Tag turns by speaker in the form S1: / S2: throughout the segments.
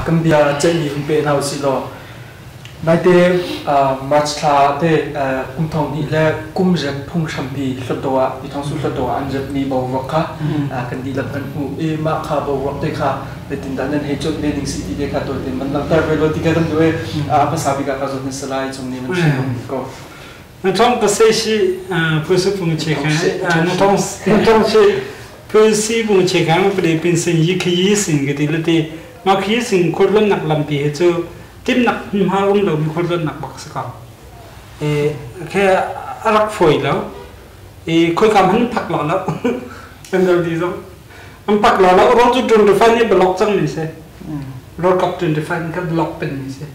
S1: กัมเบียเจนี่คุณเป็นเอาสิโลนายเตมาชาเตกุมทองนี่แหละกุมเจ็บพุ่งชัมพีสุดตัวที่ท้องสุดตัวอันเจ็บมีบวกค่ะกันดีหลังกันหูมาค่ะบวกเด็กค่ะแต่ติดตามนั้นให้จุดเด่นสิ่งที่เด็กค่ะตัวเด่นมันหลังจากเวลาที่กันด้วยภาษาบิกาก็จะเป็นสไลด์ตรงนี้มันใช่ก็
S2: นั่นท้องก็เสียชีผู้สืบพุ่งเช็คนั่นท้องเชื่อผู้สืบพุ่งเช็คมันเป็นสิ่งยี่ขี้สิ่งก็ดีเลยที่มาขี้สิ่งคนรุ่นหนักลำปีเจ้าทิมหนักหิมหาเรามีคนรุ่นหนักบักสักคำแค่รักฝอยแล้วคุยกับมันพักหล่อแล้วเป็นเรื่องดีจังมันพักหล่อแล้วรถจุดจุดไฟนี่บล็อกจังนี่ใช่รถกับจุดไฟนี่ก็บล็อกเป็นนี่ใช่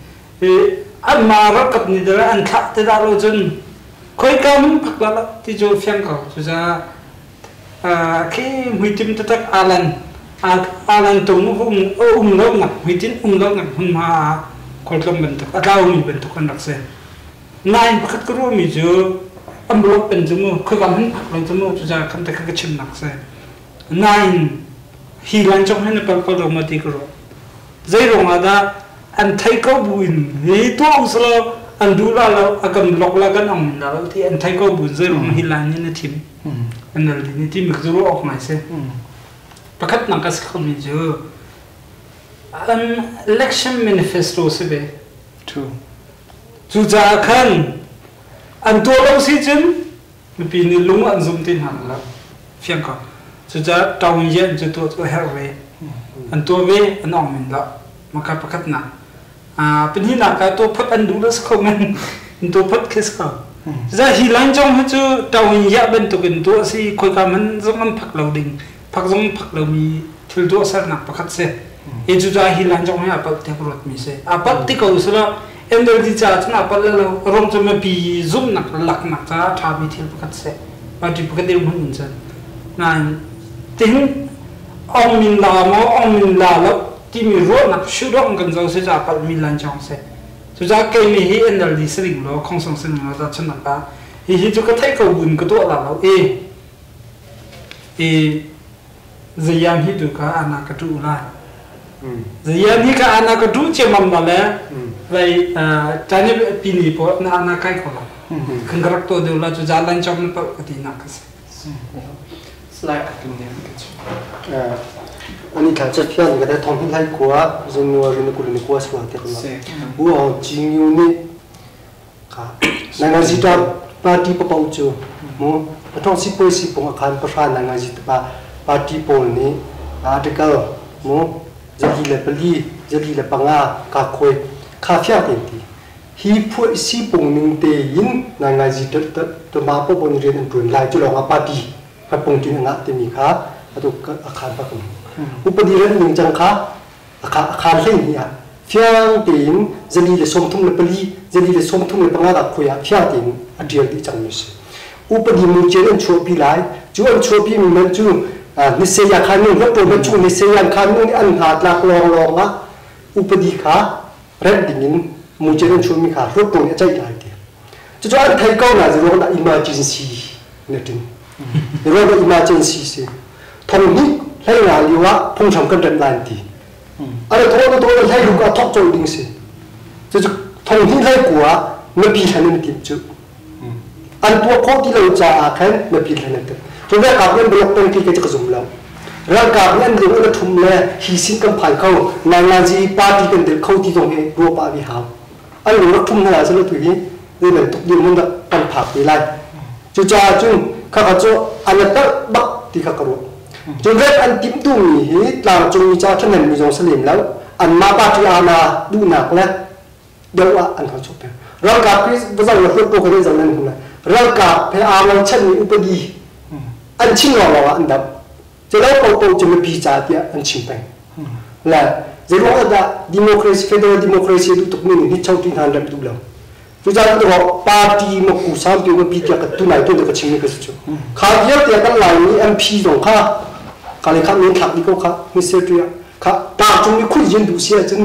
S2: อันมารถกับนี่เดี๋ยวอันขัดที่ดาวจนคุยกับมันพักหล่อแล้วที่จูเฟียงเขาจะแค่หุ่ยทิมตะตักอาลันตรงอุ้มเลิกหนักหุ่ยทิมเลิกหนักหุ่นมาคนก็เป็นทุกเรามีเป็นทุกคนรักเสียนายพักก็รู้มีจูอันบล็อกเป็นจมูกคุยกับมันพักลงจมูกจะคำแต่ก็ชิมหนักเสียนายฮีรันจงให้ในปากก็ลงมาตีกรู้ใจลงมาได้อันไทยก็บุญนี่ตัวอุศลอันดูแลเราอาการบล็อกแล้วกันอ่อนแล้วที่อันไทยก็บุญใจลงฮีรันนี่นะทีมอันนั้นนี่ทีมก็รู้ออกมาเสียประคับนักการศึกษามีจูอัน election manifesto สิเบจูจ่าขันอันตัวเราสิจันมันปีนี้ลุงอันซุ่มตินหันแล้วเฟียงก็จูจ่าตาวเย็นจูตัวเฮลเวอันตัวเวอันออกมินละมากับประคับนักเป็นที่นักการตัวพัดอันดูแล้วสักคนมันตัวพัดคิสเขาจะฮิลันจงให้จูตาวเย็นเป็นตัวเป็นตัวสิคุยกันมันจงมันพักเราดิ่งพักจงพักเรามีทุลตัวสักนักประคับเสียitu dah hilang jauh ni apa tiap orang misi. Apa tiga usaha endor di jalan apa lalu orang cuma pi zoom nak lak nak cara cabai tiap pekat se. Bagi pekat dia pun macam. Nah, ting orang minla mau orang minla lo timi roh nak syurong kan jauh saja apa milan jauh se. Sudah kami hi endor di sering lo konsum sering lo dah cina apa. Hi juga tak kau bun ketua lah lo. Zayam hidup ka anak kedua lah. Jadi ni kan anak kedua cemam malah, baik tanya pilih pun anak kai kola. Kenggerak tu dia ulah jalan jam nampak ketina kes.
S1: Slide dunia kecil.
S3: Ani kan cepat kita thong lai kuah, jenua ini kulit kuah semua terus. Buah jingu ni, nangaji dah parti papaujo, mu, atau si pun akan peran nangaji parti pol ni, ada kalau mu. Jadi le beli, jadi le bangga, kakoi, kafia tenti. Hi pun si pungning tein, nangaji termapu pun rian pun lai tu orang apa di, kapung di nak temi kah, atau akan apa pun. Upadiran yang jangka, akan lain ya. Fiang tein, jadi le somtung le beli, jadi le somtung le bangga kakoi, fiang tein, adian di jangmus. Upadi muncul cuapi lai, jual cuapi memangนิสัยขันนู่นรถตัวมันชุ่มนิสัยขันนู่นอันหาดหลักลองอ่ะอุปดีขาเร็ดดิ่งมูเจนชุ่มมีขารถตัวนี้ใจได้เดียวจะอันไทยก็น่าจะรู้ว่า emergency เนี่ยถึงเรื่องว่า emergency สิทงนี้ให้งานอยู่ว่าพุ่งชมกันเดินลายทีอะไรตัวให้รู้ว่าทบโจดิ่งสิจะทงนี้ให้กัวไม่พิจารณาติดจุอันตัวโคที่เราจะอาคันไม่พิจารณาติดตัวแรกกับเรื่องบล็อกเป็นที่จะกระสุนแล้วร่างกายนั้นเรื่องนั้นทุ่มเลยฮีซิงกันผ่านเขานางงานจีปาร์ตี้กันเด็กเขาที่ตรงนี้รัวปาวิหารอันนี้ทุ่มอะไรสักตัวนี้เรื่องตุกดินมันกันผักไปไล่จู่จ้าจุ่มข้าพเจ้าอันนั้นบักที่ข้ากระโดดจนแรกอันติ้มตุ้มนี่หลังจงมีจ้าท่านนั้นมีจงสลิมแล้วอันมาปาที่อาณาดูหนักแล้วเดี๋ยวอันเขาจบแล้วร่างกายที่ภาษาเราเรียกตัวคนนี้จำนั้นคุณนะร่างกายเพออาณาเช่นมีอุปดีอันชิงเราอันดับจะเล่าโตจะไม่พิจารณาอันชิงไปและจะรู้ว่าดิโมคราซีเฟเดอรัลดิโมคราซีดูตุกนี่นี่ชาวที่ทานแบบดูแล้วจะจะรู้ว่าปาร์ตี้มกุสามปีมันพิจารณาตัวไหนตัวเด็กชิงนี่ก็สุดข้าเยอะแต่กันหลายนี้MP ตรงข้าเลยข้ามีทักนี่ก็ข้ามีเสียตัวข้าปาร์ตี้มีคุยยืนดูเสียจน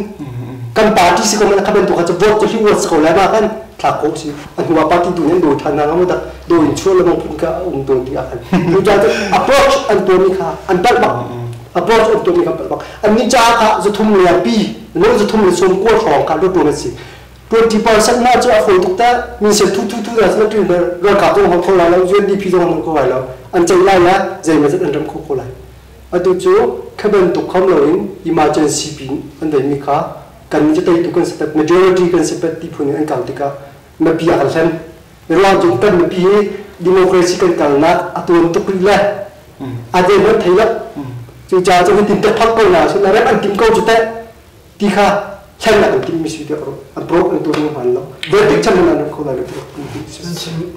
S3: กันปาร์ตี้สิก็มันข้าเป็นตัวข้าจะโหวตจะที่โหวตสกอลแล้วมากันทักโคสิอันหัวปาร์ตี้ดูนี่ดูทันนะเราไม่ได้ดูอินชัวร์แล้วมันพูดกับองค์ตัวที่อาการดูจะ approach อันตัวนี้ค่ะอันตั้งบัก approach องตัวนี้ครับบอกอันนี้จ้าค่ะจะทุ่มเลี้ยปีโน้จะทุ่มเลยส่วนกู้ของค่ะด้วยตัวนั้นสิ20% น่าจะฝนตกแต่มีเสียทุกแต่สมัยที่เราขับตัวของคนเราแล้วยืนดีพี่ตัวของคนเราอันใจไล่ละใจมันจะอันรำคู่คนไรอันตัวจู่แค่เป็นตุกคำเราเอง emergency ปีอันเดียวมีค่ะกันจะได้ตุกกันสเปด majority กันสเปดที่พูดอันเก่าที่ก็มาปีอะไรเช่นเราจงเป็นมาปี democracy กันเก่านะอันตัวตุกเลยอันเดียวมันไทยละจึงจะเป็นติดพักคนเราซึ่งเราอันติมก็จุดแต่ที่ค่ะใช่ไหมอันที่มีสิ่งเดียวอันโปรอันตัวนี้มันเนาะเดี๋ยวที่ฉันมันนั่นคนละเรื่อง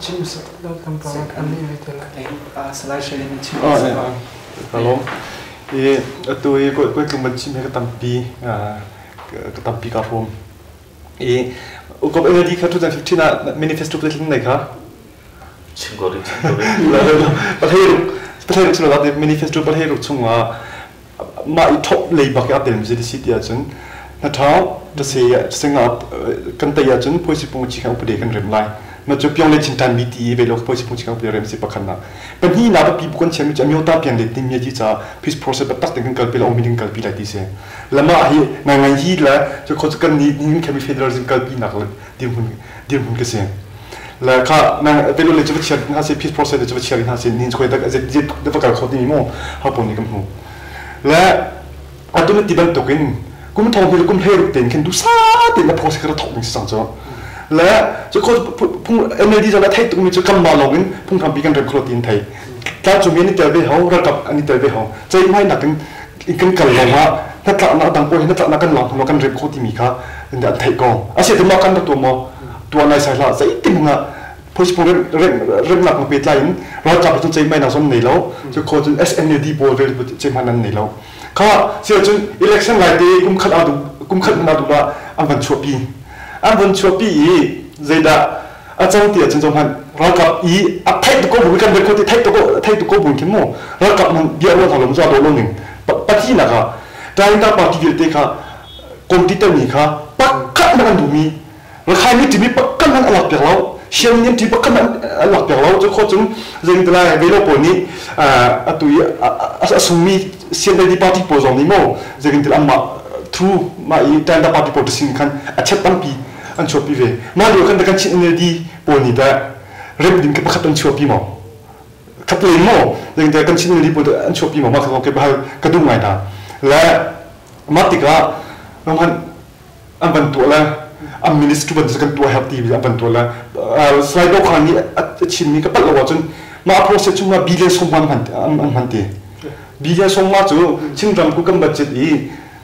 S2: ชิมสักแล้วทำปลาอันนี้เลยแต่ละ
S1: สไลด์เชลล์มันชิม
S4: ฮัลโหลตัวก็คือมันชิมให้กับตั้มปีกับตั้มปีกับผมก็เป็นอะไรที่เขาทุกท่านที่น่ะ manifesto เป็นที่ไหนครับ
S5: ชิมก่อน
S4: แล้วประเทศที่เราได้ manifesto ประเทศช่วงว่ามาอีท็อปเลยบักอัพเดนจะได้สิทธิ์จนนัทเอาจะเสียสิ่งกันแต่ยาจนผู้สิปุ่งชิคางอุปเดกันเริ่มไล่นัทจะเพียงเล่นจินตันมิตีเวลาผู้สิปุ่งชิคางอุปเดเริ่มสิปักขันนะเป็นที่นับปีบุคคลเชื่อมจะมีโอกาสเพียงเล็กที่มีจิตใจพิส process แบบตัดแต่งกันเป็นเราไม่ดึงกันปีละทีเสียแล้วมาฮีงานฮีแล้วจะคนกันนี่แค่มี federalism กันปีนักเลยดีมุนก็เสียแล้วข้านั่งเป็นเราเลยจะไปเชื่อหาเสียพิส process จะไปเชื่อหาเสียนี่ช่วยแต่จะเดี๋ยวการเขาที่มีโม่เขาปุ่นนี่กันหูและอันตัวนี้ที่บันทึกกันกูมันทองที่เรากูเห็นเต็มขึ้นดูซาเต็มแล้วพอสิกระทบมันสั่งจ้ะและจะคนพุ่งเอ็นเอดีจะละไทยตรงนี้จะกำมาลงกันพุ่งทำปีกันเริ่มโคตรตีนไทยการจุ่มยันนี่เตะไปเขาระดับอันนี้เตะไปเขาใจไม่หนักกันลงว่าถ้าตระหนักต่างคนถ้าตระหนักกันหลังเรากันเริ่มโคตรที่มีค่าอันนี้ไทยกองอาเซียนมากันตัวในสายละใจติ่งอ่ะพอสิพุ่งเริ่มหนักมาเปลี่ยนใจเราจับตัวใจไม่หนักสมในแล้วจะโคตร SNLD โบว์เรื่องใจมันนั่นในแล้วข้าเสียจน election หลายปีกุมขัดเอาดูว่าอันวันชัวปีใจด่าอาจารย์เตี้ยจนจงพันเรากับไทยตุกบุญกันเป็นคนที่ไทยตุกบุญเข้มโม่เรากับมันเดียวเราถล่มจอโดนหนึ่งปะที่นะครับแต่ในตาปฏิกิริยาค่ะคนที่เต้นนี่ค่ะปักขัดมันดูมีเราใครนี่จะมีปักขัดมันหลับจากเราเชื่อเนี่ยที่ปักขัดมันหลับจากเราจะโคตรจงเรื่องอะไรเวลาปนี้ตัวสมีเสียงในปาร์ตี้โพสต์นี้โม่เรื่องที่อันมาtrue มาอีแต่ในปาร์ตี้โพสต์สิ่งกันอาจจะตั้งปีอันชัวปีเวมาดูกันแต่กันชิ้นนี้ดีปนี้แต่เริ่มดึงกับขัดอันชัวปีมั้งขัดเลยมั้งเรื่องแต่กันชิ้นนี้ดีปนอันชัวปีมั้งมาเขาเก็บให้กระดุมไงนะและมาติกาน้องมันอันเป็นตัวละอันมินิสทรีเป็นกันตัวเฮลตี้อันเป็นตัวละสไลด์บอกครั้งนี้ชิ้นนี้ก็ปัดละว่าจนมาโปรเซสจนมาบิลเลนส่งมันตีบิลเลนส่งมาจู่ชิงรำกูกันบัดเจ็ด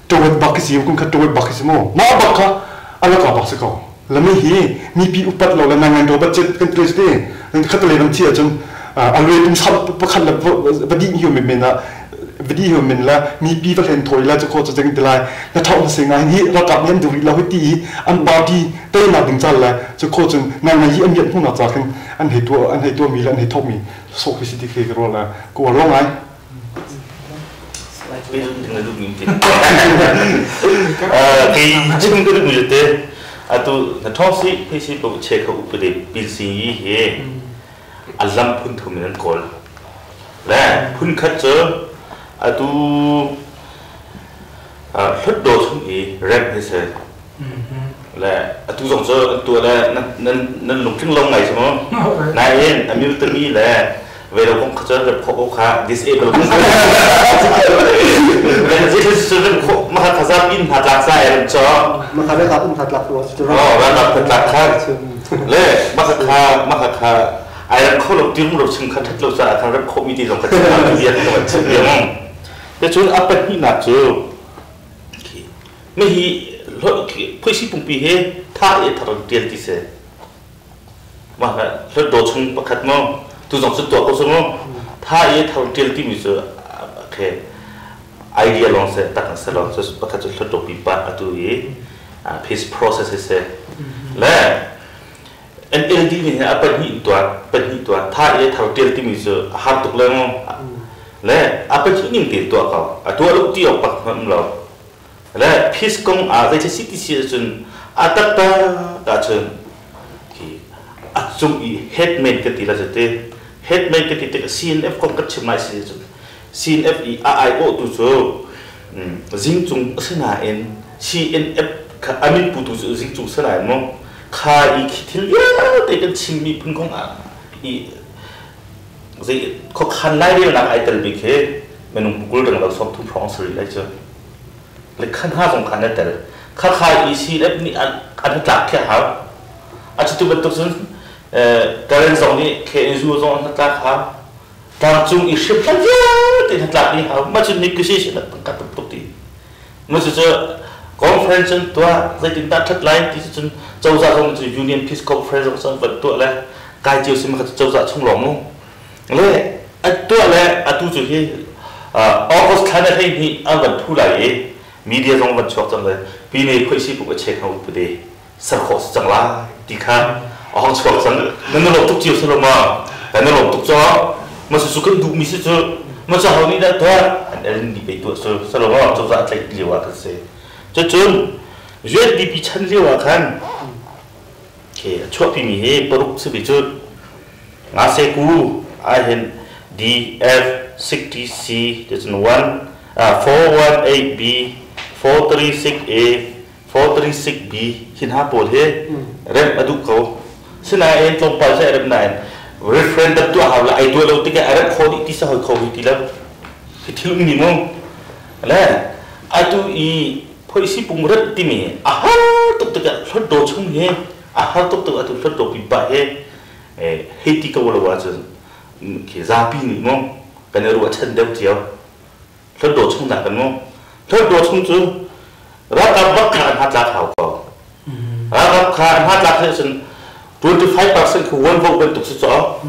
S4: ตัวบักสิวกูขัดตัวบักสิโมมาบักค่ะอะไรก็บักสิเขาแล้วไม่ฮีมีปีอุปัตเราแล้วนั่งตัวบัดเจ็ดกันเทสเต้ขัดเลยน้ำเชี่ยจนอะไรตุ้มซับประคันแล้วบัดดี้หิวเหม็นนะบัดดี้หิวเหม็นแล้วมีปีก็เห็นถอยแล้วจะโคตรจะเจ๋งแต่ไรแล้วท้องเสียงไงฮีเรากลับยันดูเราให้ตีอันบาดีเต้นมาถึงจันแล้วจะโคตรจนนั่งไงฮีอันยันพุ่งหน้าจากกันอันเหตุตัวมีแล้วอันเหตุทอมีโซ่คือสิ่งที่เคยกลัวแล้วกลัวร้องไง
S5: ไม่รู้ถึงลูกมิ้งจริงที่ชิมก็รู้อยู่แต่ตัวนักท่องสิพี่สิบอกเช็คเขาอุปเดชปีสิ่งยี่เฮอัลลัมพุ่นทุ่มนั่นก่อนและพุ่นขัดเจอตัวรถโดดทุ่มอีแรมให้เสร็จและตัวส่งเจอตัวแล้วนั่นลงขึ้นลงไงใช่ไหมนายเองอเมริกามีแหละเวลาผมเขาจะเรียกเขาค่ะ disable แล้วที่สุดมาขัดซับอินหัดหลักใส่จ่อ
S3: มาขัดได้ครับอินหัดหลักตัว
S5: แล้วหลักเป็นหลักค่ะเลยมาขัดไอ้เราเขาลงจิ้มลงชิมขัดเราจะทำรับเขามีดีลงขัดจะทำเรียนตัวเชื่อมั้งแต่ช่วงอัปเปอร์นี่หนักจู่ไม่ฮีรถผู้ชิปุ่มปีเฮท่าเอทารเดียนที่เสมาขัดรถโดดชงประคัดมั้งตัวส่งสุดตัวก็สมมติถ้าทางเทลที่มีส่วนโอเคไอเดียลองเสร็จตั้งเสร็จลองจะประคับจะตัวปีปะตัวpiece process เสร็จและNLD นี่ฮะเป็นหินตัวถ้าทางเทลที่มีส่วนหาตุกเลยมั้งและเป็นหินนิ่งติดตัวเขาตัวลูกที่ออกปากมันเราและ piece กงได้ใช้สิทธิเสียจนตัดตาจนจุ่มอี headman กันทีละจุดheadman กันทีแต่ CNF คงกัดชิมไม่สิจุด CNFE AIO tu so jing chung sena en CNF ka amin putu jing chung sena mo kha I khithil ya te kan chimmi phun kong a I zai ko khan lai re na ai tel bi khe menung pukul dang la som thu prong sri lai cho le khan ha song khan na tel kha kha I CNF ni an tlak khe ha a chu tu bat tu sun karen song ni khe zu song na tlak ha tang chung I ship kan ya te tlak ni ha ma chu negotiation na tang ka tu ti ma chu conference tua zai tin ta that lai ti chun châu za song chu union peace conference song bat tu la kai chiu sim kha châu za chung long mo le a tua le a tu chu hi August khan na thei ni a ban thu lai media song ban chok chang le pi ne khoi si bu che khau pu de sar khos chang la ti kha a hong chok chang nan lo tuk chiu so ma kan lo tuk cho ma su kan du mi si chu ma cha ho ni da to an ni be tu so so lo ma châu za tlai li wa ka se cho chun je di pi chan li wa khan ke chho pi mi he paruk se bi chu nga se ku I had DF60C, that's 418B, 436A, 436B, hin ha pol he, rem adu ko. Sina en tlong pa sa rem nine. Referendum tu ha la ai tu lo tika arab khodi ti sa hoi khodi ti la. Ti lu ni mo. La atu I phoi si pung rat ti mi. Aha tu tika thot do chung he. Aha tu tu atu thot do pi ba he. He ti ka wo wa cha ki za pi ni mo kan ru a chen deu tiao thot do chung na kan mo thot do chung chu ra ka bak ka ha ta khao ko ra ka kha ha ta the chen 25% ko one vote ben tu so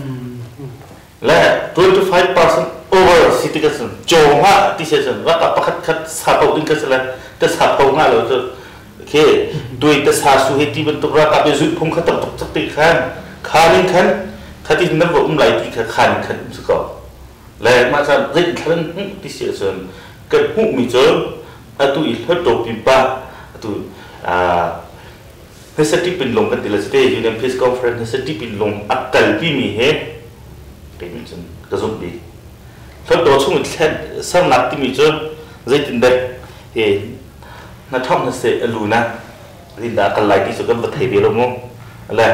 S5: la 25% over citizen jo ha ti se chen ra ka pakhat khat sa pau din ka sala ta sa pau nga lo chu ke doi ta sa su he ti ben tu ra ka be zu phum kha tak tak ti khan khanin khan khati nan vo lai ti kha khan khan su ko le ma sa rin khan ti se chen ka hu mi cho atu I thot to pi ba atu he sa ti pin long kan ti la ste union peace conference sa ti pin long akal pi mi he ke mi chen ka zum bi thot do chung thlet sam nak ti mi cho zai tin da he na thom na se aluna rin da kal lai ti so kan va thai be lo mo la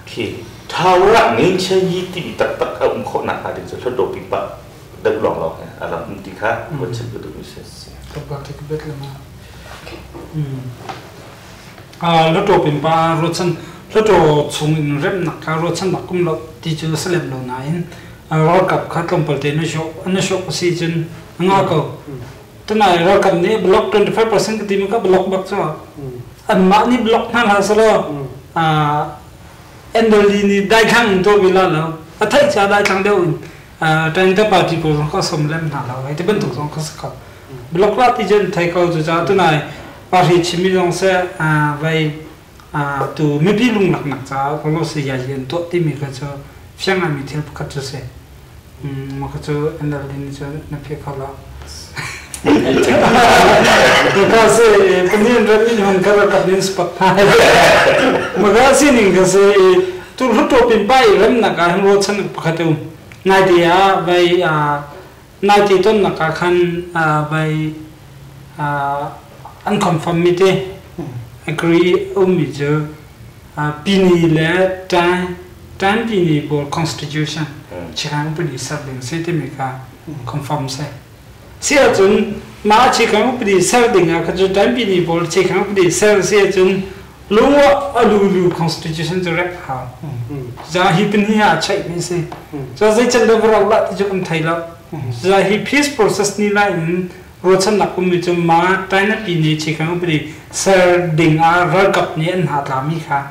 S5: ki thawra ngin che yi ti tak tak ka kho na ha din so thot do pi ba da long lo ala ti kha ko chen du mi se
S2: ka ba te ka bet la ma lo to pin pa ro chan lo to chung in rem na ka ro chan na kum lo ti chu selem lo na in ro kap kha tlom pal te no sho si chen nga ko tana ro kap ni block 25% ka ti mi ka block bak cha an ma ni block na la so lo endoli ni dai khang to bila lo a thai cha dai khang deu tang ta party ko ko som lem na lo ai te ben tu song ko sa block la ti jen thai ko ju cha tu nai party chimi long se vai tu me bi lung nak nak cha ko lo se ya yen to ti mi ka cho fyang a mi thil ka chu se ma ka chu endoli ni cha na phe kha la kasi kemudian rapi dengan kalau kapten sepak magasi nih kasi tu luto pimpai rem nak kan rotan pakatu nanti ya by nanti tu nak kan by unconformity agree umiju pini le tan pini for constitution jangan puni sabing seti mereka conform saya sia chun ma chi khang pdi sar dinga kha chu tan pi ni bol chi khang pdi sar sia chun lu alu constitution direct ha za hi pin hi a chai ni se so zai chen da bra la ti chu kan thai la za hi peace process ni la in ro chan na kum mi chu ma tai na pi ni chi khang pdi sar dinga ra kap ni an ha ta mi kha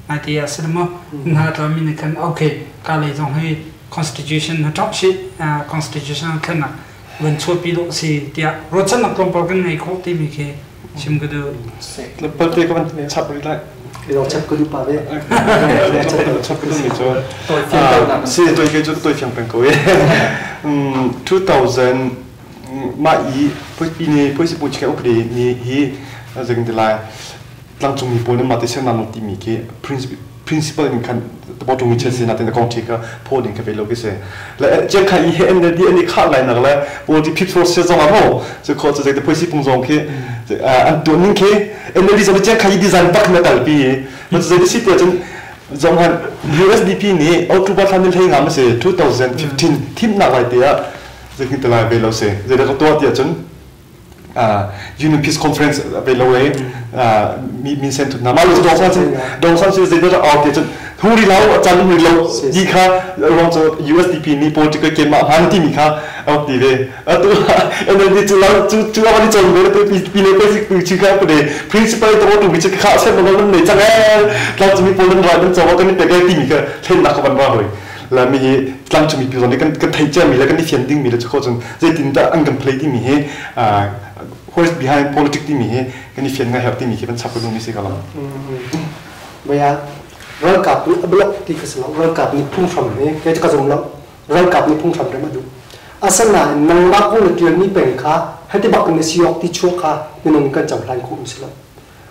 S2: na ti ya sma na ta mi ni kan okay ka le jong hi constitution na top shit constitution kan na when chua pi lo si tia ro chan nak klom por kan ngai kho ti mi ke sim ga do
S4: le pa te ka man chap ri lai
S3: ke lo chap ko du pa ve
S4: chap ko mi cho si toi ke cho toi fyang pen ko 2000 ma yi poi pi ni poi si pu chi ka upde ni hi azeng de lai lang chung mi po ne ma te sen na no ti mi ke principle in kan about to reach na ten kong thika phone in ka velo ke se la je kha I hen di ani kha lai na la bo di people se zong amo so ko se de poisi pung zong ke an to ning ke en di so je kha design pak metal pi mo se de sit chen zong han USDP ni October family thai ngam se 2015 tim na lai te ya je kin tala velo se je de ko to ti chen Union Peace Conference velo re mi sen tu na ma lo dong san se de out te chen Huri lau chan huri lau di kha rong so USDP ni political game ma han ti mi kha out di ve atu and then di chu lau chu lau ni chong ve pe pi le pe si chi kha pe principal to to mi chi kha se ma lo ne chang la chu mi polen ra den chaw ka ni pe ga ti mi kha len na ka ban ba hoi la mi tlang chu mi pi ni kan thai cha mi la kan ni fian ding mi la chu kho chun je tin ta ang kan play ti mi he who's behind politics ti mi he kan ni fian nga help ti mi ke ban chap lu mi se ka la
S3: Baya rel kap ni blok ti kesel rel kap ni phung from ni ke ka zum lo rel kap ni phung from de ma du asana nang ba ko ni ni peng kha ha ti bak ni siok ti chu kha ni nong kan cham lan khu misla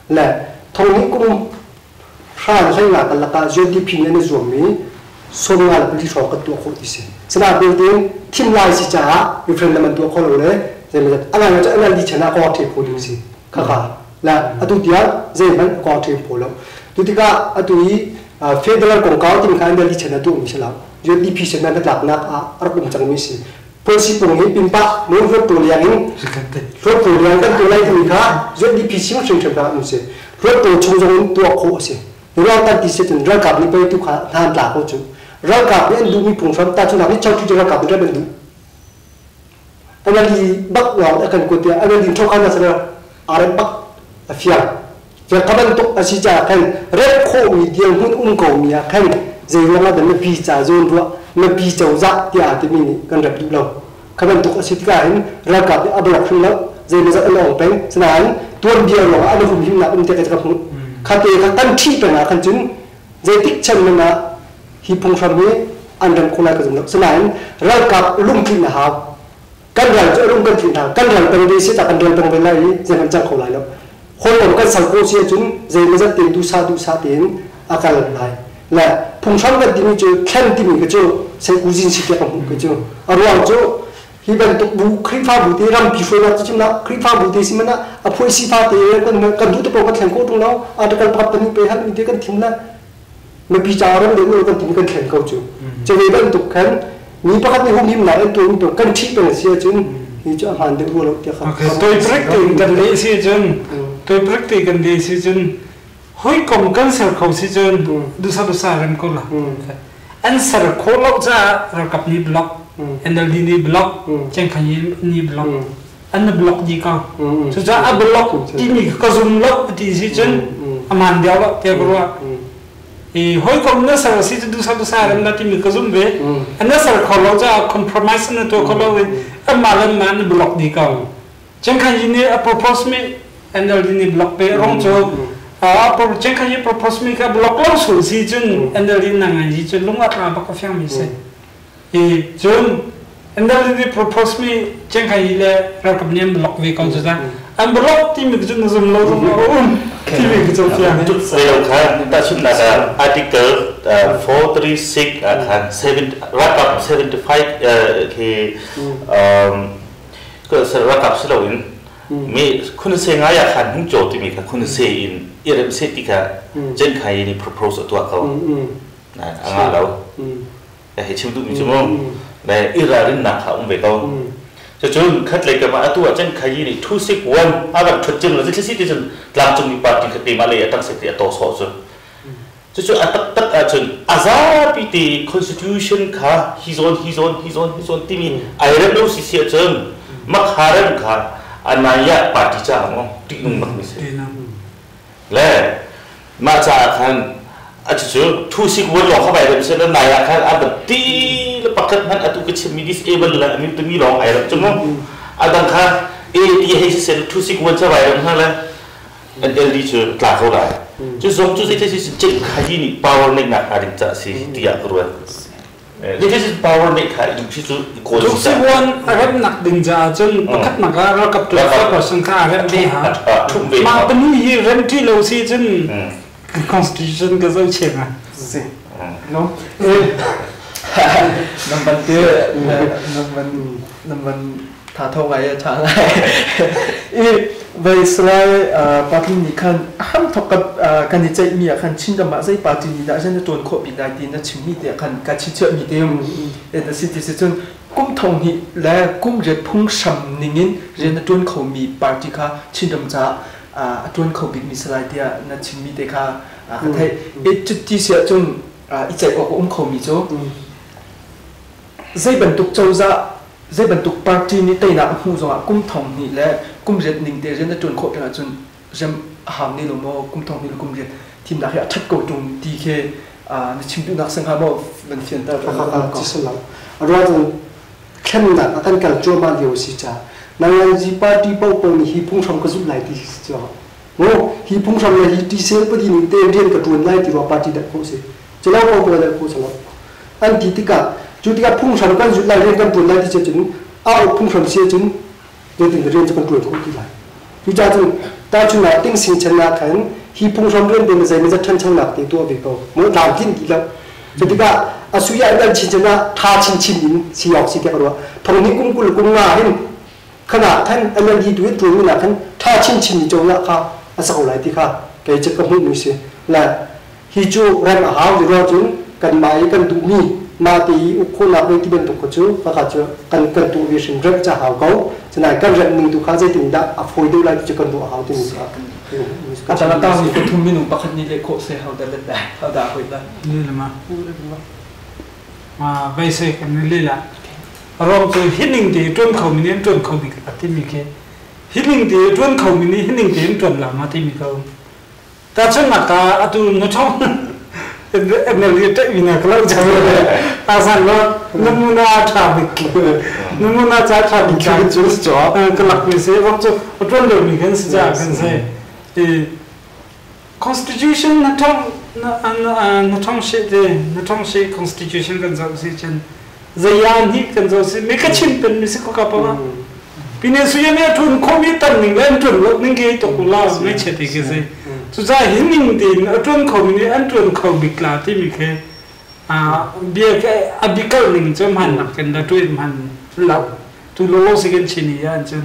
S3: la thong ni kum kha sai la ka la ka GDP ni zum mi so nga la ti so ka tu ko ti se sana building tim lai si cha mi friend la man tu ko lo le je me ala nga ala li chana ko ti ko du si kha kha la atu dia je man ko ti ko lo Tutika atui federal kongkau tim kan dari chana tu misalnya jadi pisen na nak nak arab macam misi polisi pengi pimpa mun rot tu yang ini rot tu yang kan tu lain tu kah jadi pisen macam macam misi rot tu cungong tu aku sih orang tak disitu rakap ni pergi tu kah tahan tak aku tu rakap ni dulu pun tak tu nak ni cakap tu rakap tu bendu anali bak lawan akan kutia anali cokan nasra arab bak afian Jadi kapan tu asyik kan rep ko media pun kau ni kan jadi orang ada lebih zon dua lebih jauh dia ada ni kan rep tu lo kapan tu asyik kan rakap abrak tu lo jadi macam orang peng senang tuan dia lo ada pun nak untuk kita pun kata kata ti peng akan jun jadi picture mana hipung farme andam kula ke jun senang rakap lungkin hab kan ral lung kan tinha kan ral peng di situ kan ral peng belai jangan cakap lah loคนผมก็สังเกตเสียจุนเจมันจะเต็มดูซาเต็มอาการหลายและผมชอบกันที่มีจูแค่ที่มีก็จูเซกูจินสิเดียกับผมก็จูอารมณ์จูที่เป็นตุกบุคลิปฟ้าบุตรรำพิฟูนะจุดนั้นคลิปฟ้าบุตรสิมันนะอภัยสิฟ้าเตะกันดูตัวโปรกันแข่งกูตรงนั้นอาจจะการปรับตัวนี้ไปฮันมีเดียกันทีมนั้นมันพิจารณาเรื่องกันทีมกันแข่งเขาจูจะเรื่องตุกแข่งมีประคับในห้องทีมไหนตัวกันที่เป็นเสียจุนนี่จะหันเดือดร้อนเดียวครับ
S2: ตัวพริกติกันเลยสิจุนตัวพริกติกันเลยสิจุนห้อยกลมกันเสือเขาสิจุนดูซาเรมก็ละอันเสือโคเราจะเรากับนี่บล็อกอันเดลีนี่บล็อกเช่นขันนี่บล็อกอันนั้นบล็อกดีกันสุดท้ายบล็อกที่นี่ก็ซุ่มล็อกที่สิจุนอามันเดียวละเทียบกันว่าห้อยกลมนั่นเสือสิจุนดูซาเรมนั่นที่มีก็ซุ่มเวอันนั้นเสือเขาเราจะคอมเพลมไพร์นั่นตัวเขาเราอันมาเล่นมันบล็อกดีกันเช่นขันนี่ propose me อันเดลีนี่บล็อกไปร้องโจเช่นขันนี่ propose me กับบล็อกเราสูสิจุนอันเดลีนั่งอันนี้จุนลุงอัตราบักฟังมิเซ่จุนอันเดลีนี่ propose me เช่นขันนี่เลยเรากับเนี่ยบล็อกไว้ก่อนจุดนั้นอันบล็อกที่มีจุนซุ่มเราตรงนั้นที่มีจุดฟัง
S5: จุดเสียงค่ะแต่ชุดนั้นarticle 436ค่ะ7รักกับ75คือก็สรักกับสิเราอินมีคุณเสียงอะไรขันหุ่งโจที่มีค่ะคุณเสียงอิเรมเซติกะเจนใครนี่ propose ตัวเขานะอ่างเราแต่เหตุชิมดูมีชั่วโมงแต่อิรารินนักเขาไม่เขาจะจนคัดเลยกับมาตัวเจนใครนี่ทุสิกวันอะไรชุดจริงเราจะคิดที่จนหลังจงมีปาร์ตี้คดีมาเลยตั้งเสถียรต่อสอจนตักจนอาซาปีตี constitution ค่ะ his own ที่มีไอเรื่องนู้นสิเสียจนมักหาเรื่องค่ะอันนายะปฏิจจามั้งที่นุ่งมักมิเสและมาจากคันอาจจะจู่ทุสิกวันหลอกเข้าไปเลยเช่นนายะคันอันแบบตีแล้วปากกันอันตุกเชมิ disable ละมีตัวมีหลอกไอ้ละจังมั้งอันดังค่ะที่ให้เสร็จทุสิกวันจะไปแล้วนั่นแหละอันเอลดีจู่กล้าเข้าได้จู่สมจู่ที่ที่เจ็บขยี้นี่ power ในนักอาริจะสิที่อยากรู้นี่คือ power ในขยี้ที่จู่โคตรสุดทุกวัน
S2: อะไรนักดึงจ่าจนประคับนักเรากับตัวเขาก็สังขารเรื่องนี้ฮะมาเป็นนี่เรื่องที่เราสิจน constitution ก็จะเชื่อ
S1: สิน้องน้ำมันเดือน้ำมันถ้าเท่าไหร่ทางไหนเวสไลปาร์ตี้นี้คันห้ามทกับกันในใจมีคันชินดมาใจปาร์ตี้นี้ได้ฉันจะโดนโควิด-19นะชิมมีเดียคันการชิดเชื่อมีเดียมแต่สิ่งที่จนกุ้มทองนี้และกุ้มเรือพุ่งช้ำนิ่งเรียนจนเขามีปาร์ตี้ค่ะชินดมาจะจนเขาบิดมีสไลด์เดียนะชิมมีเดียค่ะกันให้จุดที่เสียจนอีใจออกเขามีโจใจบรรทุกเจ้าจะใจบรรทุกปาร์ตี้นี้แต่หนักหูจังกุ้มทองนี้และกุ้มเรียนนิ่งเดียเรียนจนเขาเป็นจนจำหามนี่ลงมากุ้มทองนี่กุ้มเรียนทีมนักเรียนทัดกูตรงที่แค่ในชิมดูนักสังหารมาเป็นเฟียนตา
S3: ที่สุดแล้วเราจะเข้มหนักกันกันโจมาเดียวสิจ้านั่งจีปาร์ตี้เป้าปนฮีพุ่งชมกระสุนไหลที่จ้าโอ้ฮีพุ่งชมเลยฮีที่เซลปดีนี่เตเรียนกระตุ้นไหลที่ว่าปาร์ตี้เด็กโคสิจะเล่าเป้าปนเด็กโคสลับอันที่ติกาจุดที่พุ่งชมกันจุดไหลเรียนกันตุ้นไหลที่จะจุนเอาพุ่งชมเสียจุนเรียนถึงเรียนจะกันตุ้นโคที่ไหลที่จ้าจุนตาจุนนักติ้งสินชนะขันฮีพุ่งชมเรียนเป็นใจมันจะทันช่างหนักในตัวเด็กเขาเมื่อดาวกินกี่แล้วจุดที่กาอาสุยาดันชินชนะท่าชินสิออกสิแกก็รู้ทงนี้กุ้งกุลกุ้งงาเห็นขณะท่านอันนั้นดีด้วยตัวนี้นะท่านท่าชินจงละค่ะอาศัยอะไรที่ค่ะแกจะกำมือมือเสียและฮิจูแรงหาวจะรอจนกันหมายกันดูมีมาตีอุคนักเรื่องที่เป็นตัวจูประกาศจะกันตัววิชิมเรื่องจะหาวเขาจะไหนกันเรื่องหนึ่งตัวเขาจะถึงได้อภัยดูแลจะกันตัวหาวที่นี่
S1: อาจารย์ตั้งมีคนทุ่มมินุปักนี่เลยโคเสียเขาได้เล่นได้เขาด่าคุยได้
S2: นี่แหละมาไปเสกกันนี่แหละเราจะฮินิ่งดีจนเขามีเนี่ยจนเขามีกับที่มีแค่ฮินิ่งดีจนเขามีนี่ฮินิ่งดีจนหลังมาที่มีเขาแต่ฉันนักการตูนชอบเอ็นเรียจะมีนักเล่าจังเลยอาศัยว่าน้ำมันอาชาบิกน้ำมันอาชาบิกกันจุดจ่อก็หลักวิเศษว่าจะจนเดิมมีกันสิจ้ากันเซ่constitution นัทองเช constitution กันจะสิจันใจยานที่กันจะสิไม่กระชินเป็นมิสิกกับว่าปีนี้สุยาเนี่ยทุนคอมมิตันหนึ่งเล่นทุนลบหนึ่งเกี่ยวกับลาวไม่เฉยๆกันสิสุดท้ายหินหนึ่งดีนทุนคอมมินี่อันทุนเขาบิกลาที่มีแค่เบียร์แค่อบิกลหนึ่งจะมันหนักกันแล้วทุนมันหลับทุนโลกสิกันชินีอันจน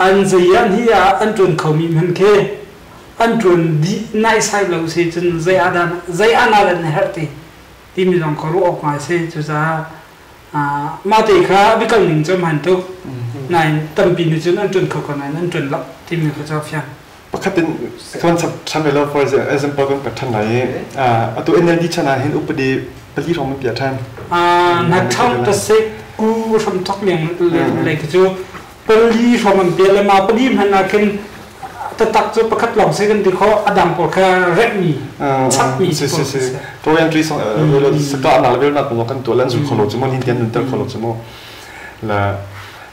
S2: อันใจยานที่อันทุนเขามีมันแค่อันทุนดีน่าใส่เราสิจนใจอานาดันเฮร์ตีที่มีลองขรู้ออกมาสิจุดท้ายมาตีข้าบิกลหนึ่งจะมันทุกนายตั้มปีนี้จนอันจนเขาคนนั้นอันจนลับที่มีเขาชอบฟัง
S4: ปกติคนฉันไปแล้ว for example เป็นท่านไหนตัว NLD ชนะเห็นอุปดีปฏิทองมันเปลี่ยนท่าน
S2: นักท่องตะเสกกูทำทักเลี้ยงเลยคือจูปฏิทองมันเปลี่ยนเลยมาปฏิมันนักขึ้นแต่ตักจูประคับหลงเสกันที่เขาอดัมปอกเรกมีชักมี
S4: ตัวอย่างที่เราสกัดหนาเวลนัดผมกันตัวเล่นสุดขลุ่มจมูกหินเตียนนุ่นเตอร์ขลุ่มจมูกและ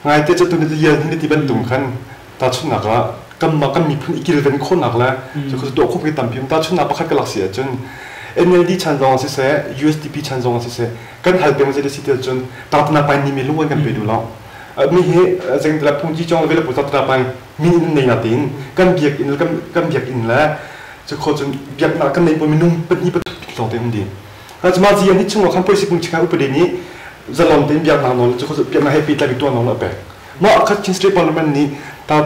S4: ไงที่จะตัวนี้จะยืนที่เป็นตุ่มขันตาชุนหนักละกันมีพื้นอีกเป็นคนหนักแล้วจะคือตัวควบคุมต่ำพิมพ์ตาชุนหนักประคับกระลักเสียจน NLD ชันจงสิเส USDP ชันจงสิเสกันหายไปมันจะได้สิเดียวจนตาตนาไปนี่มีล้วนกันไปดูแล้วมีเหตุสิ่งที่เราพูดที่จงเวลาพูดตาตนาไปมีในนาทีกันเบียกอินแล้วกันเบียกอินแล้วจะโคจนเบียกหนักกันในบนมีนุ่มเป็นนี่เป็นสองเต็มดีแล้วจะมาเรียนที่ช่วงขั้นไปสิบุญชิคาอุปเดนี้จะลองเต็มเบียกหนักนอนจะโคจนเบียกหนักให้ปีตายตัวน้องละแบบมาคัดชินสเตปอลมันนี้ตา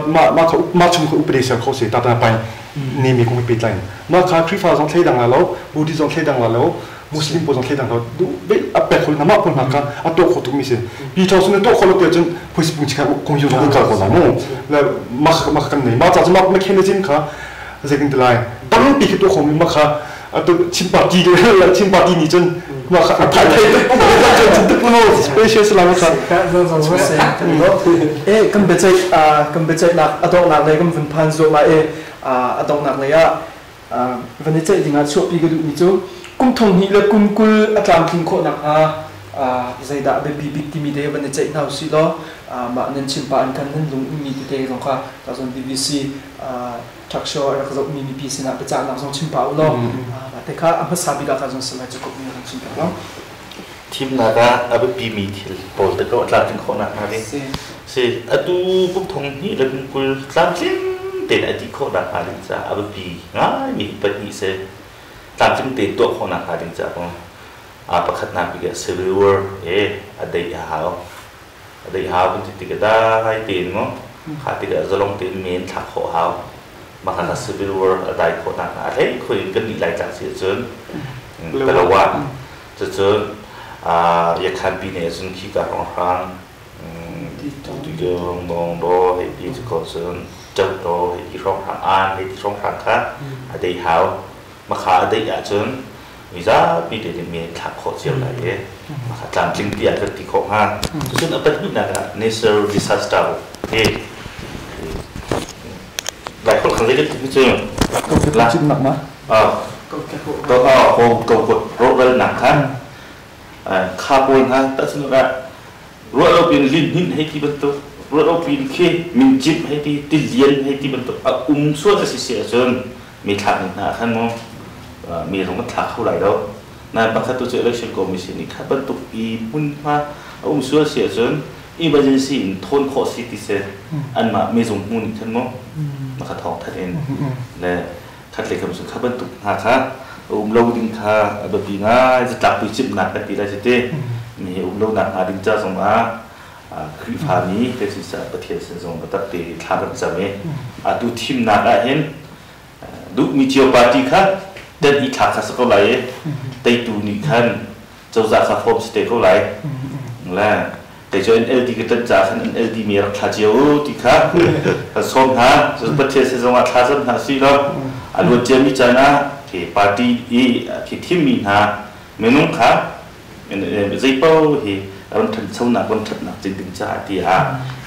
S4: มาชมเขาอุปเดชเขาเสียตาตนาไปนี่มีคงไม่ปีตายมาคัดคริฟาสองเทดังแล้วบูดิสองเทดังแล้วมุสลิมสองเทดังแล้วดูไม่อัปเดตคนน้ำมันคนหนักกันอัตโตเขาถูกมีเสียปีทอสุนโตเขาเราเปลี่ยนจนไปสิบุญชิคาคงอยู่ตรงกันคนละมั่งแล้วมากันไหนมาจากจะมาแค่ในจินค่ะจะกินอะไรตั้งปีตัวของมาค่ะตัวชิมปาร์ตี้เลยชิมปาร์ตี้นี่จนมาค่ะไทยจนตึกโน่สเปเชียลสลาค่ะ
S1: กันเป็นใจหนักตรงหนักเลยกันเป็นพันโซมาตรงหนักเลยวันนี้ใจถึงงานช่วงปีกระดูกนี่จูกุ้งทองนี่และกุ้งกุลอัตรามทิ้งโคหนักใจด่าเป็นบีบีที่มีเดียวันนี้ใจหนาวสิล้อมาเน้นชิมปาอันกันนั้นลงมีที่เดียร์ค่ะตอน BBC ทักชอแล้วก็จะมีพีสินะไปจากนักส่งชิมเปล่าล้อแต่ข้าอัมพสาบิกาการส่งสมัยจะกบมีนักชิมเปล่า
S5: ทีมนาดาอับปีมีที่โปรตก็ลาถึงคนนั้นอะไรสิอัตุกุทงนี่แล้วกุลลาถึงแต่อันที่คนนั้นอะไรจ้าอับปีง่ายมีปฏิเสธ ตามจึงตีตัวคนนักหาดิงจากประคัดนักบิกเซวิวร์อดีตหาวเป็นติกได้ให้ตีนมั้งขาติกจะลงตีนเมนถักหัวหาวมาขนาดเซวิวร์อดีตคนนักหาได้คุยกันดีหลายจากเสียจนแต่ละวันจะเจออยากคันปีนี้จนขี้กับรองครั้งที่เดียวมองโดให้ดีจะก่อเสริมเจ้าโดให้ที่ช่องทางอ่านให้ที่ช่องทางค่ะอดีตหาวมาขาอดีตจนมีจ้าปีเดียวมีถักหัวเสียอะไรมาขาจำจริงที่อาจจะติดข้อห้างจนอัปเดตนี่นะครับ natural disaster หลายคนครั้งแรกที่เจอ
S4: ละชิ้นหนักมั้ย
S5: ก็คงกดรถเร็วหนักครับข้าพูดฮะแต่สนุกอะรถเราเป็นลิ้นหินให้ที่บรรทุกรถเราเป็นแค่มินจิบให้ที่ติดเลียนให้ที่บรรทุกส่วนเสียจนมีถักหนึ่งนะขั้นมั้งมีตรงนั้นถักเท่าไหร่แล้วนั่นบางครั้งตัวเจ้า election commission นี่ครับบรรทุกอีปุ่นมาส่วนเสียจน emergency ทนข้อสิทธิเสียอันมาไม่สมบูรณ์ขั้นมั้งมาขัดทองทัดเองและคัดเลยคำสุดข้าบรรทุกหาค่ะเราดิ้งค่ะแบบนี้ง่ายจะจับไปจิบหนักกันทีละสิเต้มีเราหนักหาดิ้งจ้าสมมาคลิปหานี้เป็นสิ่งที่ประเทศส่งมาตัดตีทางกันจะมีดูทีมหนักเห็นดูมีเจียวปาร์ตี้ค่ะเดินอีกขาดสักเท่าไหร่แต่ดูนี่ขันเจ้าจากฟอร์มสเต็กเท่าไหร่และแต่จนNLDก็ตัดจากNLDมีราคาเจียวที่ค่ะสมหาประเทศส่งมาท้าสมหาสิแล้วอันว่าเจมิจานะที่ปาร์ตี้ที่ทีมมีนะเมนุค่ะใจเป้าที่เราทันเช้าหนักวันทัดหนักจริงๆจ้าที่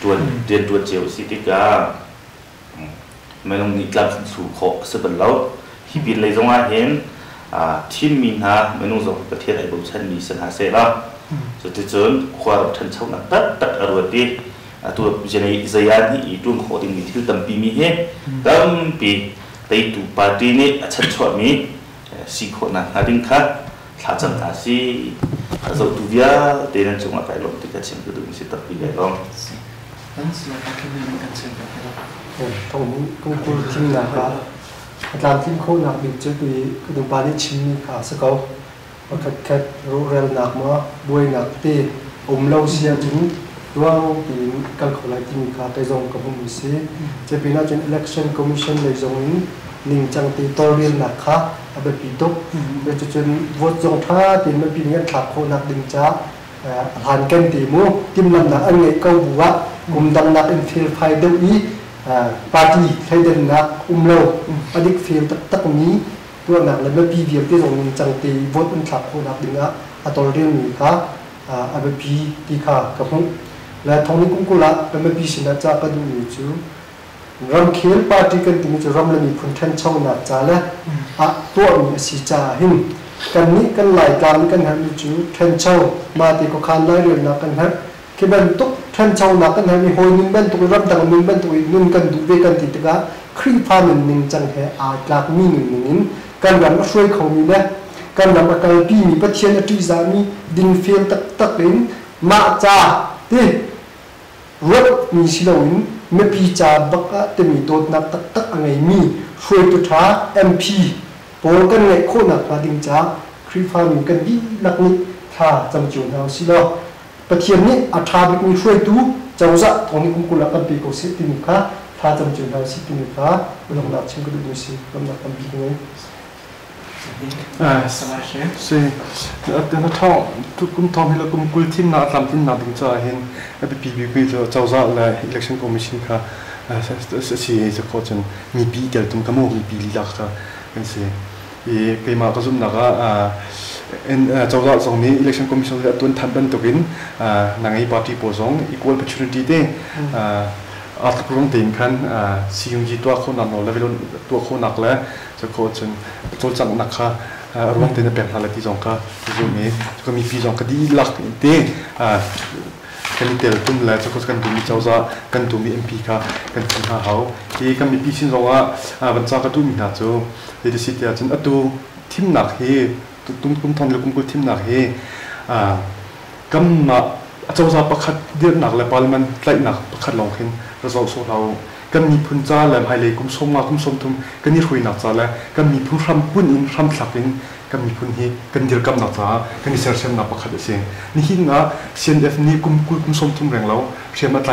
S5: ตัวเรียนตัวเจียวสิที่ก็เมนุนี่กลับสู่ขอสบันแล้วที่เป็นเลยตรงเห็นทีมมีนะเมนุจากประเทศไอ้บุญชันมีสัญหาเสร็จแล้วสุดที่จนความทันเช้าหนักตัดอรวดีตัวเจนี่ใจยันที่ตัวขอดิ้งมีที่ตั้มปีมีเหตุตั้มปีแต่ตัวปาร์ตี้นี่ชัดชอบมีสิ่งคนนั้นหาดิ้งค่ะถ้าจังหาสิถ้าเราตัวเดียวเดินจงมาไปลงที่กระเช้าก็ดูมีสิทธิ์ปีไปลง
S1: นั่นสิเราคิดว่ามันกันเช่นกัน
S3: ตรงนี้กูทีมนะครับอาจารย์ทีมโคนักบินจะดูก็ดูปาร์ตี้ชิมนี่ค่ะสักเอาว่าแค่รู้เรื่องหนักมาบุยหนักตีเราเสียจริงว่าปีการขอไล่ที่มีค่าไปส่งกับผู้มีสิจะเป็นอาจารย์ election commission เลยส่งนิ่งจังตีตัวเรียนหนักค่ะอาแบบปีตุกเป็นจนวัดส่งท่าตีมันปีนี้ขับคนนักดึงจ้าหันกันตีมูทีมนั้นนักอันนี้ก็บัวกลุ่มดังนักอินฟิลไฟเดวีปาร์ตี้ไทยเดินนักเราอดีตฟิลตักนี้ตัวนักเลยไม่ปีเดียวที่ส่งนิ่งจังตีวัดมันขับคนนักดึงอ่ะตัวเรียนมีค่ะอาแบบปีที่ค่ะกับผมและทางนี้กุ้งกุละเป็นไม่ปีสินะจ้าก็ดูอยู่จูรำเขียนปาร์ตี้กันที่มีจะรำเลยมีผลแทนช่องหนักจ้าและตัวมีสิจ้าหินกันนี้กันหลายการกันฮะมีจูแทนช่องมาตีก็คานไล่เรื่องนักกันฮะคือเป็นตุกแทนช่องนักกันฮะมีหอยนิ่งเป็นตุกรำดังนิ่งเป็นตุกนิ่งกันดูเวกันติดกันครีฟ้าหนึ่งจังแห่อาจลักมีหนึ่งกันรำช่วยของมีเนี่ยกันรำอาการปีมีประเทศอัจฉริยะมีดินเฟียนตักเองมาจ้าที่รถมีสิลาวินไม่พิจารบักแต่มีตัวนักตักอะไรมีช่วยตัวท้า MP โปรกันไงโคนักมาดิงจ้าครีฟ้ามีกันดีนักนี้ถ้าจำจุนเอาสิลาประเทศนี้อาชาบิมีช่วยดูเจ้าจะตรงนี้คุณกุลกันปีกสิติมิค่ะถ้าจำจุนเอาสิติมิค่ะลำดับเชิงกระดูกสิลำดับกันปีนี้
S4: สิแต่ถ้าท่องทุกกลุ่มท่องให้เรากลุ่มกุลทีมนาตามทีมนาดึงจ้าเห็นแบบปีบีก็เจ้าจะเลย election commission ค่ะสิจะขอจนมีปีเดียวตุ้มขโมยมีปีหลักค่ะเป็นสิไปมาก็ซุ่มนักเจ้าจะส่งนี้ election commission จะตุนทันบันตุกินนางไอ้ party ผู้ส่ง equal opportunity เด้อาตกลงตีนขันสิ่งที่ตัวคนนั้นเราเลเวลตัวคนนักแล้วจะโคจรตัวจังนักค่ะรวมถึงเป็นอะไรที่สองค่ะที่มีก็มีพี่สองคดีหลักเด้กันนี่เตลตุ้มแล้วจะโคจรกันดูมีเจ้าจะกันดูมี MP ค่ะกันถึงหาเขาที่กันมีพี่สินสองว่าบรรจากันดูมีหน้าจูเดี๋ยวสิเดียจนดูทีมหนักเฮตุ้มทอนหรือกุ้งทีมหนักเฮกันมาเจ้าจะประคัดเดือดหนักเลยพอมันไล่หนักประคัดลงขึ้นเราโซ่เรา ก็มีพุ่นจ้าแหลมไฮเลยกุมส้มมากุมส้มทุ่มก็นี่คุยหนักจ้าแล้วก็มีพุ่นรำปุ่นอินรำสับอินก็มีพุ่นฮีกันเดียร์กำหนักจ้าก็นี่เสียเสียงนับประคัดเสียงนี่หินนะเสียงเอฟนี่กุมส้มทุ่มแรงแล้วเสียงมาไต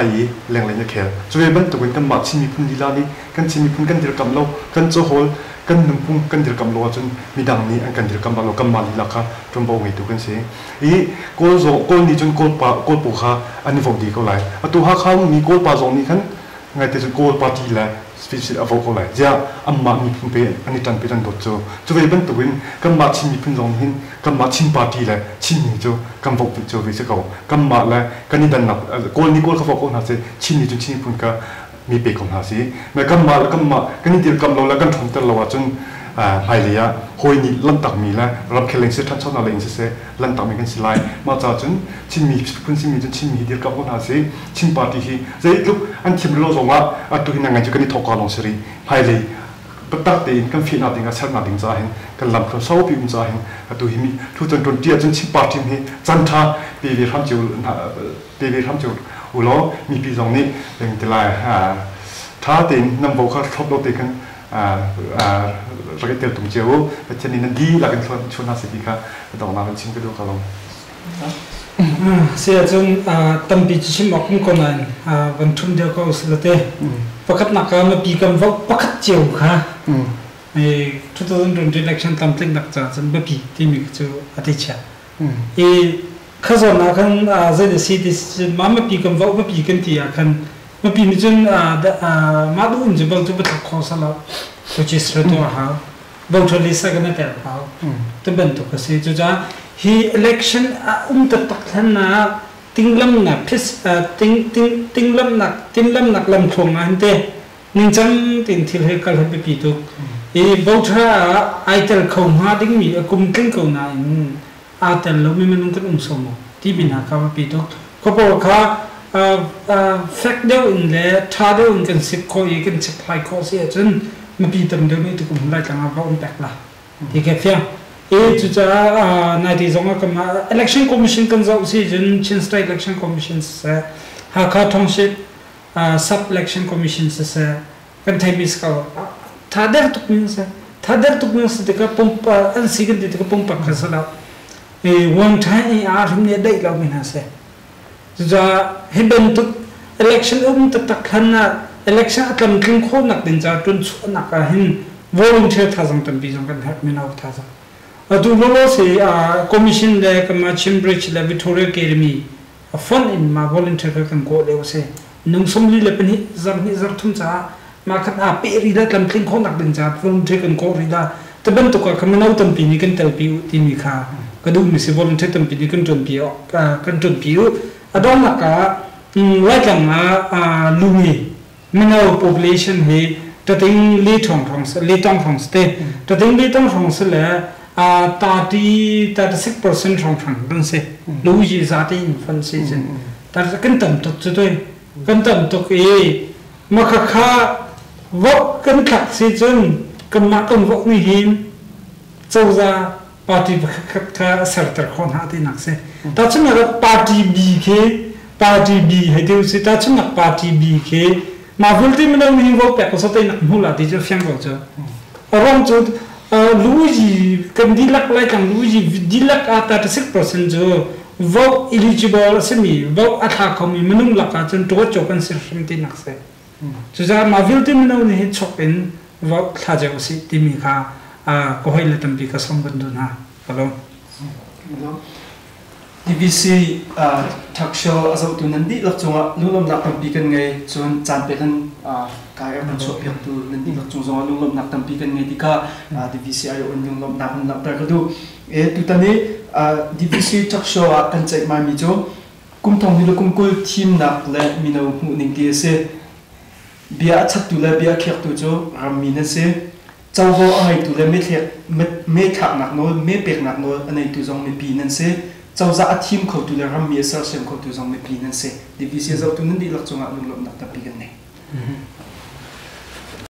S4: แรงเลยเนี่ยแค่จะเว้นตัวเป็นกันมาชิมีพุ่นดีลานี่กันชิมีพุ่นกันเดียร์กำเรากันโจโฮลกันนุ่มพุ่งกันเดียร์กำเราจนมีดังนี้อันกันเดียร์กำเรากำมาลีลักค่ะจนบ่าวไม่ตัวกันเสียอีโกลนี่จนโกลปูค่ะอันนี้ฟงดีก็ไหลตัวห้าเขามีโกลปาจงนี่ขันไงแต่จนโกลปาทีแหละสเปเชียลอโวก็ไหลจะอัมมามีพุ่งเป็นอันนี้ตันเป็นตันโดดโจจะเว้นตัวเป็นกันมาชิมีพุ่งจงหินกันมาชิมปาทีแหละชิมนี่โจกันฟงเป็นโจวิเศษเขากันมาแหละกันนี่ดันนับโกลนี่โกลเขาฟงก็น่าจะชิมนี่จนชิมพุ่งก็มีเปกของหาสิแม้กันมากันนี่เดียวกันเราแล้วกันทำแต่เราจนภายเลยอะหอยนี่ลันตักมีแล้วรับเคลงเสียท่านชอบอะไรอย่างเสียลันตักมีกันสิไลมาจากจนชิมมีพุ่นชิมมีจนชิมมีเดียวกับคนหาสิชิมปาร์ตี้ที่จะลุกอันทิมโลส่งว่าตัวที่นั่งกันจะกันนี่ทอกลงสิริภายเลยปตักตีนกันฟีนาติงกันเชนาติงจ้าเห็นกันลำครสาวพิมจ้าเห็นตัวที่มีทุกจนเดียจนชิมปาร์ตี้มีจันทาปีวีทำจิวอุโลมีปีตรงนี้เป็นที่ไรท้าตีนนำโบเขาทบโลตีกันเราก็เติมตุ้งเจียวแต่เช่นนี้นั่นดีหลักกันชวนน่าสิค่ะต่อมาเป็นชิมก็ดูกันลง
S2: เสียจนตั้มปีชิมออกมุกคนนั้นวันทุ่มเดียวก็สุดเลยประคับนักการมาปีกันว่าประคับเจียวค่ะทุกตัวนั้นโดน election ตั้มเต็งนักจ่าจนแบบปีที่มีก็จะอาทิตย์เช้าข้าสอนนักการจะได้สิทธิ์มาปีกันว่าแบบปีกันที่อาการมาปีนี้จนมาดูอินจะบางตัวเป็นข้อสลับwhich isตัวเขาบางทีลิซ่าก็ไม่แต่เขาตัวเป็นตัวก็เสียจุดจ้าฮีelectionตัดตัดท่านนะติ้งลำหนักพิษติ้งลำหนักลำทงนะเห็นเต้นิ่งจังติ้งที่เฮกันให้ไปปีตุบางทีไอเตลเขาหาดิ้งมีกุมกิ้งเขาหน้าอาเตลเราไม่มันก็อุ้มสมที่บินหาเขาไปปีตุเขาบอกเขาแฟกเดียวอินเล่ท่าเดียวอินกันสิบข้ออีกันสิบหลายข้อเสียจนมาปีเต็มเดียวนี่ตุกุมไล่จังอาบ้าอุ้มแปกละที่แค่เพียงจุดจ้านายที่ส่งมากันมา election commission กันจะอุจจาระชินสไตล์ election commission เสียหากเขาท้องชิดsub election commission เสียกันไทยมิสเขาท่าเดียวตุกุมเสียท่าเดียวตุกุมเสียที่ก็ปุ่มอันสิ่งที่ก็ปุ่มปักกันสลับวันท้ายอาร์มเนี่ยได้เราไม่น่าเสียจุดจ้าให้เป็นตุก election ตัดตัดขันนะ election อัตลัมทิ้งโคนักดินจ้าจนชวนนักหิน volunteer ท่าจังตันปีจังกันหักไม่น่าท่าจังดูโลกสิcommission เลยก็มาชิมบริดจ์เลย Victoria Academy fund in มา volunteer กันก็เลยว่าสินุ่งสมลีเลยเป็นฮิจับทุ่มจ้ามาขัดเปรีดาลำทิ้งโคนักดินจ้า volunteer กันก็รีดาแต่เป็นตัวก็มันเอาตันปีนี้กันเตลปีที่มีค่าก็ดูมิสิ volunteer ตันปีนี้กันจนปีกันจนปีดอนนักไว้กันลุยมันเอา population ให้ตัดทิ้งลีทองสเตตัดทิ้งลีทองสเลย36% ของฝั่งนั้นสิลุยจะได้อินฟันซีซันแต่กันต่ำตกจุดด้วยกันต่ำตกมาค่าวกกันขัดซีซันกันมากันวกนี่หินเจ้าจะปาร์ตี้ค่าเสร์ตคนหาที่นักสิแต่ฉันว่าปาร์ตี้บีให้ดูสิแต่ฉันว่าปาร์ตี้บีเคมาฟิลที่มันเอาหินวกแต่ก็สเตนักมูลที่จะฟังก็จะรวมจุดลุยกันดีลักไล่กันลุยดีลัก36% जो vote eligible สิมี vote อัตราเขามีมนุษย์ลักจนตัวโจกันสิริมตินักเสจุดจะมาวิลที่มันเอาเนี่ยชกเป็น vote ท่าเจ้าสิที่มีค่าก็ให้เล่นตั้งปีก็สมบูรณ์นะฮัลโหล
S1: DVC ทักโชว์อาศัยตัวนั้นดีหลักจงลุ่มหนักตั้งปีกันไงจนจานเป็นกายมันชอบอย่างตัวนั้นดีหลักจงลุ่มหนักตั้งปีกันไงที่ก็ DVC อายุอุ่นลุ่มหนักแต่ก็ดูตัวตอนนี้ DVC ทักโชว์กันใจมามีโจกุมทองมีลูกกุมกุลทีมหนักและมีน้องหุ่นนิ่งเกษเบียชัดตัวและเบียเขียตัวโจรามีนั่นเสเจ้าหัวอะไรตัวและไม่ขับหนักน้อยไม่เปียกหนักน้อยอันนี้ตัวจงไม่ปีนั่นเสเจ้าจะทีมเขาตัวรามีเสร์เซมเขาตัวจงไม่ปีนั่นเส DVC เจ้าตัวนั้นดีหลักจงลุ่มหนักตั้งปีกันไง